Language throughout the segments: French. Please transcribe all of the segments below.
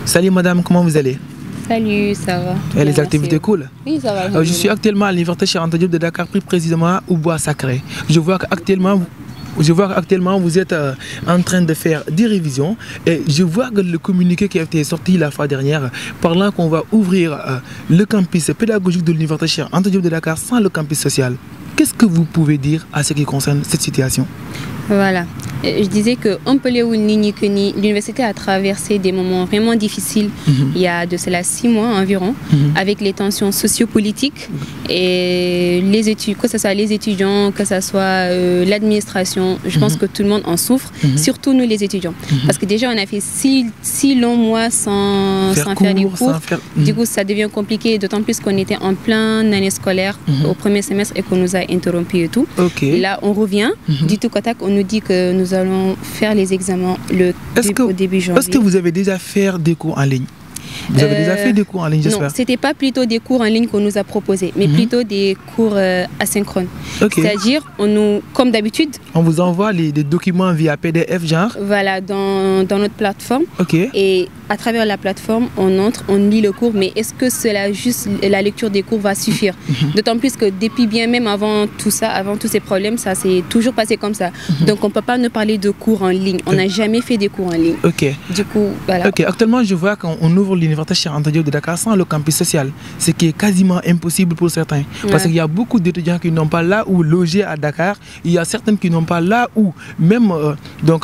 Salut madame, comment vous allez? Salut, ça va. Et les activités cool? Oui, ça va. Je suis actuellement à l'université Cheikh Anta Diop de Dakar, plus précisément au Bois Sacré. Je vois qu'actuellement vous êtes en train de faire des révisions et je vois que le communiqué qui a été sorti la fois dernière parlant qu'on va ouvrir le campus pédagogique de l'université Cheikh Anta Diop de Dakar sans le campus social. Qu'est-ce que vous pouvez dire à ce qui concerne cette situation? Voilà. Je disais que l'université a traversé des moments vraiment difficiles il y a de cela 6 mois environ, avec les tensions sociopolitiques et les études, que ce soit les étudiants, que ce soit l'administration. Je pense que tout le monde en souffre, surtout nous les étudiants. Parce que déjà on a fait 6 longs mois sans faire des cours. Du coup ça devient compliqué, d'autant plus qu'on était en pleine année scolaire au premier semestre et qu'on nous a interrompu et tout. Et là on revient, du tout contact, on nous dit que nous allons faire les examens au début janvier. Est-ce que vous avez déjà fait des cours en ligne? Vous avez déjà fait des cours en ligne, j'espère? Non, ce n'était pas plutôt des cours en ligne qu'on nous a proposés, mais plutôt des cours asynchrones. C'est-à-dire, comme d'habitude... On vous envoie des documents via PDF, genre? Voilà, dans notre plateforme. Et à travers la plateforme, on entre, on lit le cours, mais est-ce que juste la lecture des cours va suffire? D'autant plus que depuis bien même avant tout ça, avant tous ces problèmes, ça s'est toujours passé comme ça. Donc on ne peut pas nous parler de cours en ligne. On n'a jamais fait des cours en ligne. Du coup, voilà. Actuellement, je vois qu'on ouvre l'université Cheikh Anta Diop de Dakar sans le campus social, ce qui est quasiment impossible pour certains. Parce qu'il y a beaucoup d'étudiants qui n'ont pas là où loger à Dakar. Il y a certains qui n'ont pas là où même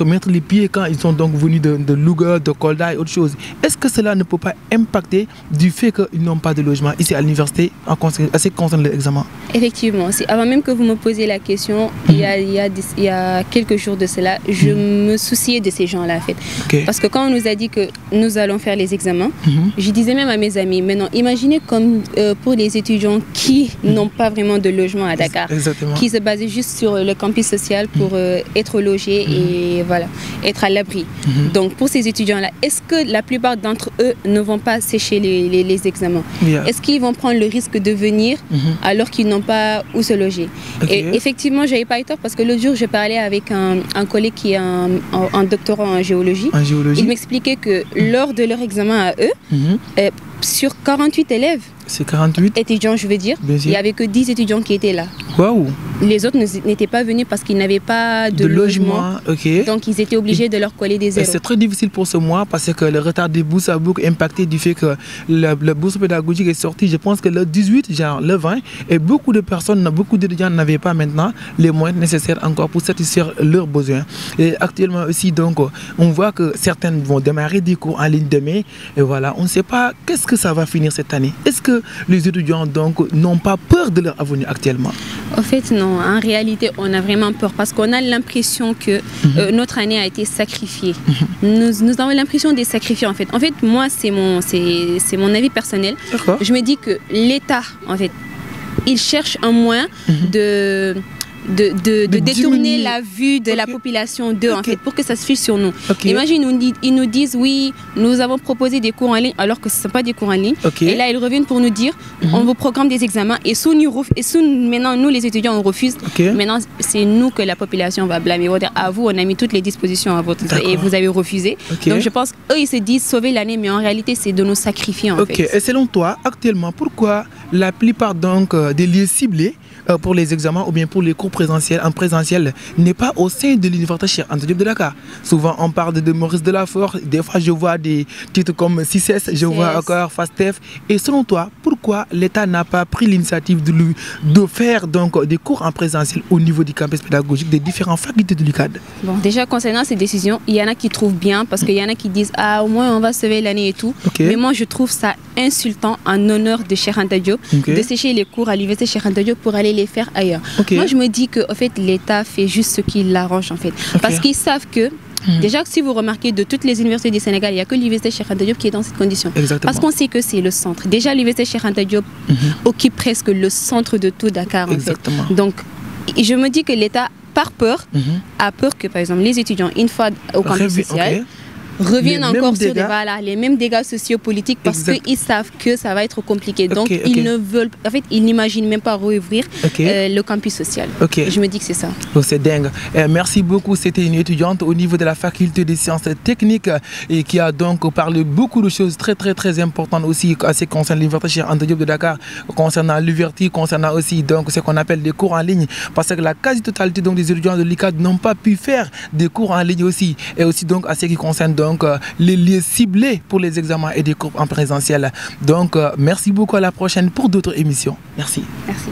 mettre les pieds quand ils sont donc venus de Louga, de Kolda et autre chose. Est-ce que cela ne peut pas impacter du fait qu'ils n'ont pas de logement ici à l'université en ce qui concerne l'examen? Effectivement, avant même que vous me posiez la question, il y a quelques jours de cela, je me souciais de ces gens-là en fait. Parce que quand on nous a dit que nous allons faire les examens, je disais même à mes amis, maintenant imaginez comme pour les étudiants qui n'ont pas vraiment de logement à Dakar, qui se basaient juste sur le campus social pour être logés et voilà, être à l'abri. Donc pour ces étudiants-là, est-ce que la plupart d'entre eux ne vont pas sécher les examens? Est-ce qu'ils vont prendre le risque de venir alors qu'ils n'ont pas où se loger? Et effectivement, je n'avais pas eu tort parce que l'autre jour, je parlais avec un collègue qui est un doctorant en géologie. Il m'expliquait que lors de leur examen à eux, sur 48 élèves, c'est 48 étudiants, je veux dire, il n'y avait que 10 étudiants qui étaient là. Waouh! Les autres n'étaient pas venus parce qu'ils n'avaient pas de logement. Donc ils étaient obligés de leur coller des zéros. C'est très difficile pour ce mois parce que le retard des bourses a beaucoup impacté du fait que la bourse pédagogique est sortie, je pense que le 18, genre le 20, et beaucoup de personnes, beaucoup d'étudiants n'avaient pas maintenant les moyens nécessaires encore pour satisfaire leurs besoins. Et actuellement aussi, donc, on voit que certaines vont démarrer des cours en ligne demain. Et voilà, on ne sait pas qu'est-ce que ça va finir cette année. Est-ce que les étudiants donc n'ont pas peur de leur avenir actuellement? En fait, non. En réalité, on a vraiment peur parce qu'on a l'impression que notre année a été sacrifiée. Nous avons l'impression d'être sacrifiés en fait. En fait, moi, c'est mon avis personnel. Je me dis que l'État, en fait, il cherche un moyen de détourner la vue de la population d'eux en fait, pour que ça se fiche sur nous. Imagine, ils nous disent oui, nous avons proposé des cours en ligne alors que ce ne sont pas des cours en ligne. Et là, ils reviennent pour nous dire on vous programme des examens et maintenant, nous les étudiants, on refuse. Maintenant, c'est nous que la population va blâmer. On va dire à vous, on a mis toutes les dispositions à votre et vous avez refusé. Donc, je pense qu'eux, ils se disent sauver l'année, mais en réalité, c'est de nous sacrifier en fait. Et selon toi, actuellement, pourquoi la plupart donc des lieux ciblés pour les examens ou bien pour les cours en présentiel n'est pas au sein de l'université Cheikh Anta Diop de Dakar? Souvent on parle de Maurice Delafort, des fois je vois des titres comme CICES, je vois encore FASTEF. Et selon toi, pourquoi l'État n'a pas pris l'initiative de faire donc des cours en présentiel au niveau du campus pédagogique des différentes facultés de l'UCAD? Bon, déjà concernant ces décisions, il y en a qui trouvent bien parce qu'il y en a qui disent ah au moins on va sauver l'année et tout. Mais moi je trouve ça insultant en honneur de Cheikh Anta Diop de sécher les cours à l'université Cheikh Anta Diop pour aller les faire ailleurs. Moi je me dis que en fait l'État fait juste ce qui l'arrange en fait, parce qu'ils savent que déjà si vous remarquez de toutes les universités du Sénégal, il n'y a que l'université Cheikh Anta Diop qui est dans cette condition. Parce qu'on sait que c'est le centre. Déjà l'université Cheikh Anta Diop occupe presque le centre de tout Dakar en fait. Donc je me dis que l'État par peur a peur que par exemple les étudiants une fois au campus social reviennent encore sur les mêmes dégâts sociopolitiques parce qu'ils savent que ça va être compliqué. Donc, ils ne veulent, en fait, ils n'imaginent même pas rouvrir le campus social. Je me dis que c'est ça. Oh, c'est dingue. Merci beaucoup. C'était une étudiante au niveau de la faculté des sciences techniques et qui a donc parlé beaucoup de choses très importantes aussi à ce qui concerne l'université Cheikh Anta Diop de Dakar, concernant l'ouverture, concernant aussi donc ce qu'on appelle des cours en ligne, parce que la quasi-totalité donc des étudiants de l'ICAD n'ont pas pu faire des cours en ligne aussi, et aussi donc à ce qui concerne donc les lieux ciblés pour les examens et des cours en présentiel. Donc merci beaucoup, à la prochaine pour d'autres émissions. Merci. Merci.